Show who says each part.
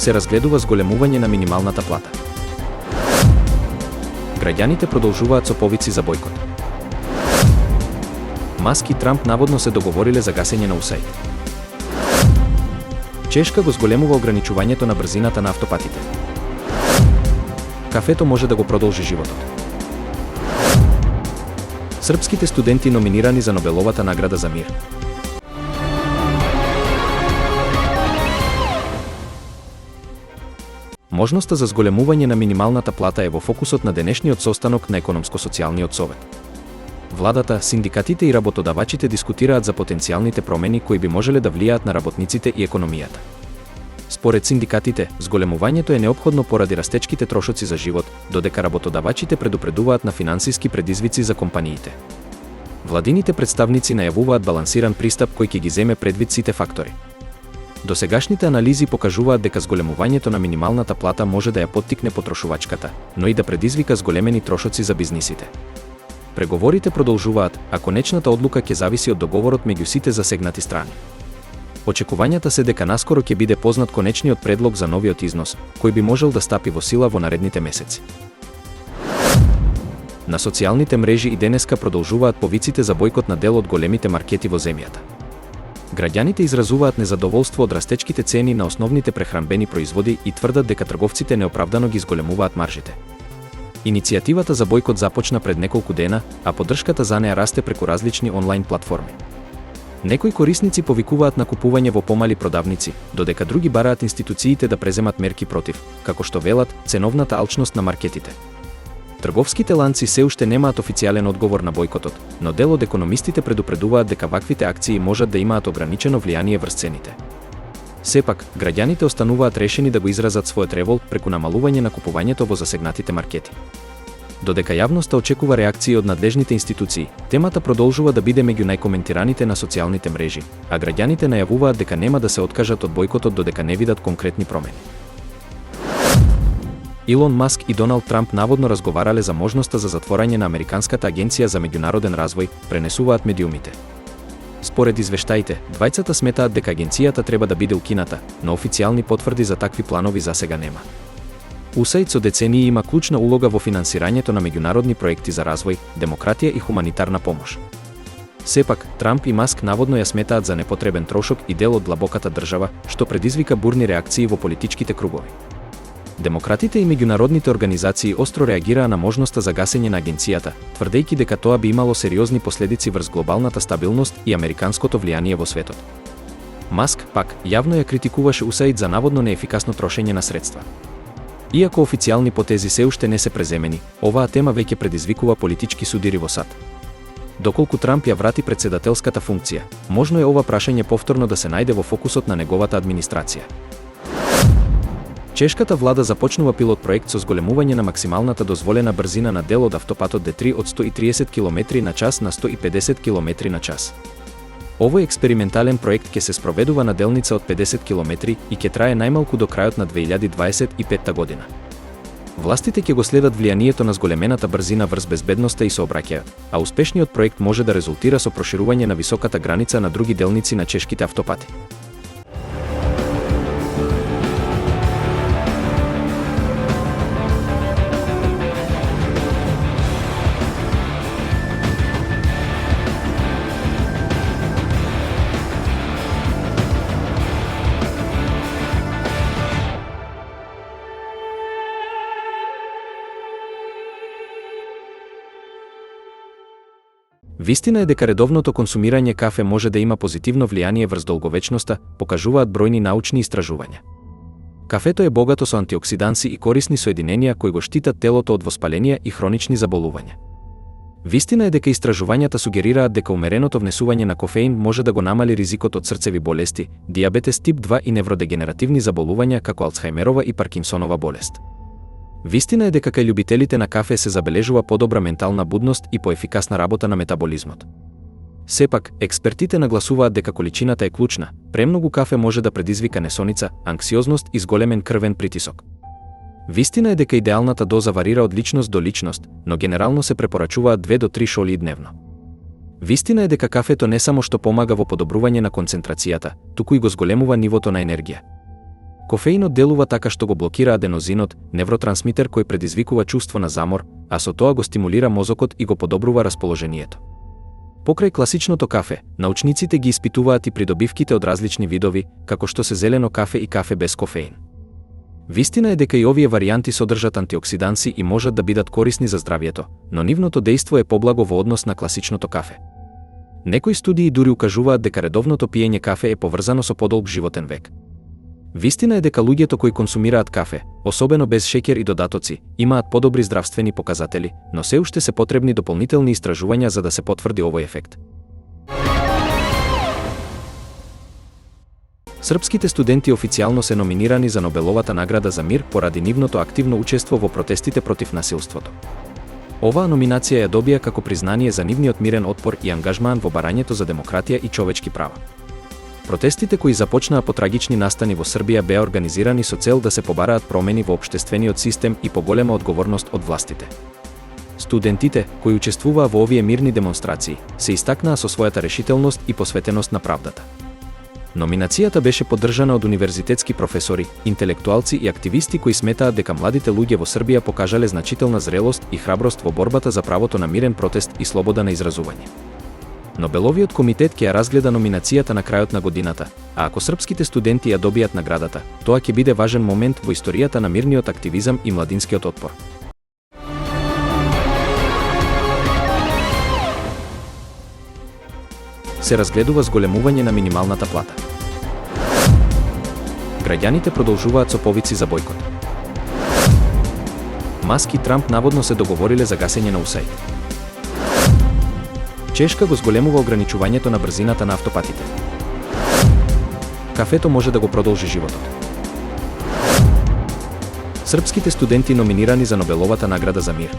Speaker 1: се разгледува зголемување на минималната плата. Граѓаните продолжуваат со повици за бојкот. Маск и Трамп наводно се договориле за гасење на USAID. Чешка го зголемува ограничувањето на брзината на автопатите. Кафето може да го продолжи животот. Српските студенти номинирани за Нобеловата награда за мир. Можноста за зголемување на минималната плата е во фокусот на денешниот состанок на Економско-социјалниот совет. Владата, синдикатите и работодавачите дискутираат за потенцијалните промени кои би можеле да влијаат на работниците и економијата. Според синдикатите, зголемувањето е неопходно поради растечките трошоци за живот, додека работодавачите предупредуваат на финансиски предизвици за компаниите. Владините представници најавуваат балансиран пристап кој ќе ги земе предвид сите фактори. Досегашните анализи покажуваат дека зголемувањето на минималната плата може да ја поттикне потрошувачката, но и да предизвика зголемени трошоци за бизнисите. Преговорите продолжуваат, а конечната одлука ќе зависи од договорот меѓу сите засегнати страни. Очекувањата се дека наскоро ќе биде познат конечниот предлог за новиот износ, кој би можел да стапи во сила во наредните месеци. На социјалните мрежи и денеска продолжуваат повиците за бојкот на дел од големите маркети во земјата. Граѓаните изразуваат незадоволство од растечките цени на основните прехранбени производи и тврдат дека трговците неоправдано ги зголемуваат маржите. Иницијативата за бојкот започна пред неколку дена, а поддршката за неа расте преку различни онлайн платформи. Некои корисници повикуваат на купување во помали продавници, додека други бараат институциите да преземат мерки против, како што велат, ценовната алчност на маркетите. Трговските ланци се уште немаат официјален одговор на бојкотот, но дел од економистите предупредуваат дека ваквите акции можат да имаат ограничено влијание врз цените. Сепак, граѓаните остануваат решени да го изразат својот револт преку намалување на купувањето во засегнатите маркети. Додека јавноста очекува реакции од надлежните институции, темата продолжува да биде меѓу најкоментираните на социјалните мрежи, а граѓаните најавуваат дека нема да се откажат од бојкотот додека не видат конкретни промени. Илон Маск и Доналд Трамп наводно разговарале за можноста за затворање на Американската агенција за меѓународен развој, пренесуваат медиумите. Според извештаите, двајцата сметаат дека агенцијата треба да биде укината, но официјални потврди за такви планови засега нема. USAID со децении има клучна улога во финансирањето на меѓународни проекти за развој, демократија и хуманитарна помош. Сепак, Трамп и Маск наводно ја сметаат за непотребен трошок и дел од длабоката држава, што предизвика бурни реакции во политичките кругови. Демократите и меѓународните организации остро реагираа на можноста за гасење на агенцијата, тврдејќи дека тоа би имало сериозни последици врз глобалната стабилност и американското влијание во светот. Маск, пак, јавно ја критикуваше USAID за наводно неефикасно трошење на средства. Иако официјални потези се уште не се преземени, оваа тема веќе предизвикува политички судири во САД. Доколку Трамп ја врати претседателската функција, можно е ова прашање повторно да се најде во фокусот на неговата администрација. Чешката влада започнува пилот проект со зголемување на максималната дозволена брзина на дел од автопатот D3 од 130 км на час на 150 км на час. Овој експериментален проект ќе се спроведува на делница од 50 км и ќе трае најмалку до крајот на 2025 година. Властите ќе го следат влијанието на зголемената брзина врз безбедноста и сообраќајот, а успешниот проект може да резултира со проширување на високата граница на други делници на чешките автопати. Вистина е дека редовното консумирање кафе може да има позитивно влијание врз долговечноста, покажуваат бројни научни истражувања. Кафето е богато со антиоксиданси и корисни соединенија кои го штитат телото од воспаленија и хронични заболувања. Вистина е дека истражувањата сугерираат дека умереното внесување на кофеин може да го намали ризикот од срцеви болести, дијабетес тип 2 и невродегенеративни заболувања како Алцхајмерова и Паркинсонова болест. Вистина е дека кај љубителите на кафе се забележува подобра ментална будност и поефикасна работа на метаболизмот. Сепак, експертите нагласуваат дека количината е клучна, премногу кафе може да предизвика несоница, анксиозност и зголемен крвен притисок. Вистина е дека идеалната доза варира од личност до личност, но генерално се препорачуваат 2 до 3 шоли дневно. Вистина е дека кафето не само што помага во подобрување на концентрацијата, туку и го зголемува нивото на енергија. Кофеинот делува така што го блокира аденозинот, невротрансмитер кој предизвикува чувство на замор, а со тоа го стимулира мозокот и го подобрува расположението. Покрај класичното кафе, научниците ги испитуваат и придобивките од различни видови, како што се зелено кафе и кафе без кофеин. Вистина е дека и овие варијанти содржат антиоксиданси и можат да бидат корисни за здравјето, но нивното дејство е поблаго во однос на класичното кафе. Некои студии дури укажуваат дека редовното пиење кафе е поврзано со подолг животен век. Вистина е дека луѓето кои консумираат кафе, особено без шеќер и додатоци, имаат подобри здравствени показатели, но се уште се потребни дополнителни истражувања за да се потврди овој ефект. Српските студенти официјално се номинирани за Нобеловата награда за мир поради нивното активно учество во протестите против насилството. Оваа номинација ја добија како признание за нивниот мирен отпор и ангажман во барањето за демократија и човечки права. Протестите кои започнаа по трагични настани во Србија беа организирани со цел да се побараат промени во општествениот систем и поголема одговорност од властите. Студентите, кои учествуваа во овие мирни демонстрации, се истакнаа со својата решителност и посветеност на правдата. Номинацијата беше поддржана од универзитетски професори, интелектуалци и активисти кои сметаат дека младите луѓе во Србија покажале значителна зрелост и храброст во борбата за правото на мирен протест и слобода на изразување. Нобеловиот комитет ќе ја разгледа номинацијата на крајот на годината, а ако српските студенти ја добијат наградата, тоа ќе биде важен момент во историјата на мирниот активизам и младинскиот отпор. Се разгледува зголемување на минималната плата. Граѓаните продолжуваат со повици за бојкот. Маск и Трамп наводно се договориле за гасење на USAID. Чешка го зголемува ограничувањето на брзината на автопатите. Кафето може да го продолжи животот. Српските студенти номинирани за Нобеловата награда за мир.